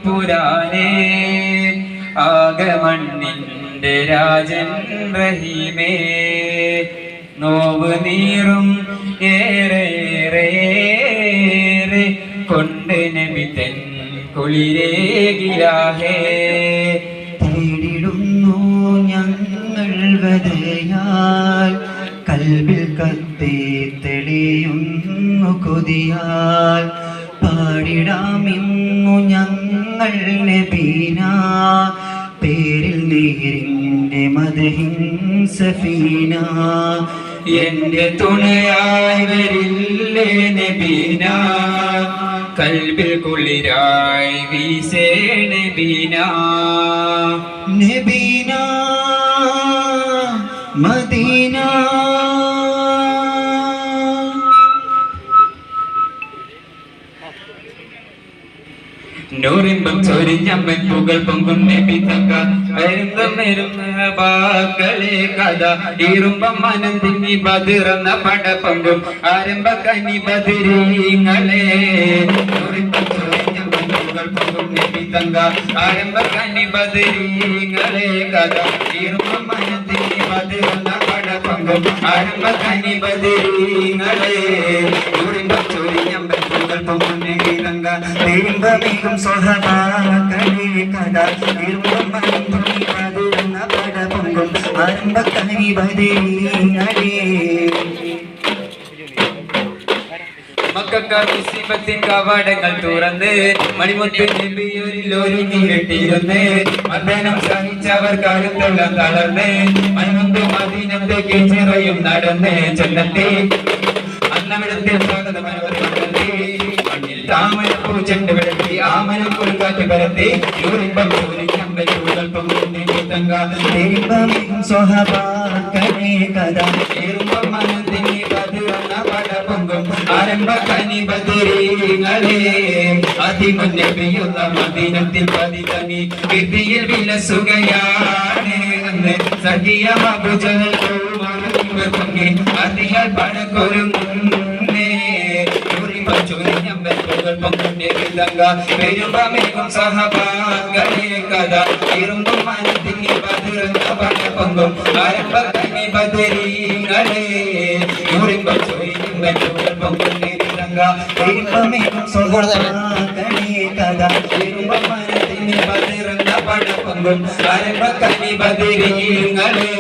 പുരാനേ ആകമണ്ണിന്റെ Rajan റഹീമേ now നീറും ഏറെ കൊണ്ട് നബി തൻ കുളിരേകിലാഹേ തേടിടുന്നു ഞങ്ങൾ വരയാൽ കൽബിൽ കത്തി തെളിയുന്നു കൊതിയാൽ പാടിടാമിന്നു ഞങ്ങൾ നബീന പേരിൽ നേരിന്റെ മദഹിൻ സഫീന എന്റെ തുണയായി വരില്ലേ നബീന കൽബിൽ കുളിരായി വീസേ നബീന നബീന മദീന നൂറിമ്പം ചൊരിഞ്ഞമ്മൻ പുകൾ പൊങ്കും നബി തങ്ക ബാക്കളെ കഥ ഈറുമ്പം മനം തിങ്ങി ബദിറന്ന പട പൊങ്കും ആരംഭ കനി ബദിരീങ്ങളെ നൂറിമ്പം ചൊരിഞ്ഞമ്മൻ പുകൾ പൊങ്കും നബി തങ്ക ആരംഭ കനി ബദിരീങ്ങളെ കഥ ഈറുമ്പം മനം തിങ്ങി ബദിറന്ന പട പൊങ്കും ആരംഭ കനി ബദിരീങ്ങളെ നൂറിമ്പം ചൊരിഞ്ഞമ്മൻ പുകൾ പൊങ്കും നബി തങ്ക ും സ്വഹബാക്കളെ കഥ ഇരുമ്പം മനം തുണി പതിരുന്ന പട പൊങ്കും ആരംഭക്കനി ബദരീങ്ങളെ മക്കൾക്കാർ മുസീബത്തിൻ കവാടങ്ങൾ തുറന്ന് മണിമുത്ത് നബിയോരിൽ ഒരുങ്ങി കെട്ടിയിരുന്ന് മർദ്ദനം സഹിച്ചവർ കരുത്തുള്ള തളർന്ന് മണിമുത്ത് മദീനത്തേക്ക് ചിറയും നടന്ന് ചെന്നെത്തി അന്നമിടത്തെ സ്വാഗതം താമരപ്പൂ ചെണ്ട് വിളക്കി ആമനം കൊടുക്കാറ്റ് പരത്തി യൂറിമ്പം ചൂരിക്കമ്പൽ ചൂടൽപ്പം സ്വഹബാക്കളെ കഥ ഇരുമ്പം മനം തിങ്ങി ബദിറന്ന പട പൊങ്കും ആരംഭ കനി ബദിരീങ്ങളെ അതിമുന്നേ പെയ്യുന്ന മദീനത്തിൽ പതിതങ്ങി വിധിയിൽ വിലസുകയാണ് എന്ന് സഖിയ മബുജൽ പൊങ്ങി അതിയാൽ പടക്കൊരുങ്ങുന്നേ പെരുമ്പമേകും സഹബാക്കളെ കഥ ഇരുമ്പും മനത്തിങ്ങി ബദിറന്ന പട പൊങ്കും ആരംഭ കനി ബദരീങ്ങളെ യൂറിമ്പം ചൊരിയുമ്പൻ പൊങ്കും പെരുമ്പമേകും സ്വഹബാക്കളെ കഥ ഇരുമ്പം മനത്തിങ്ങി ബദിറന്ന പട പൊങ്കും ആരംഭ കനി ബദരീങ്ങളെ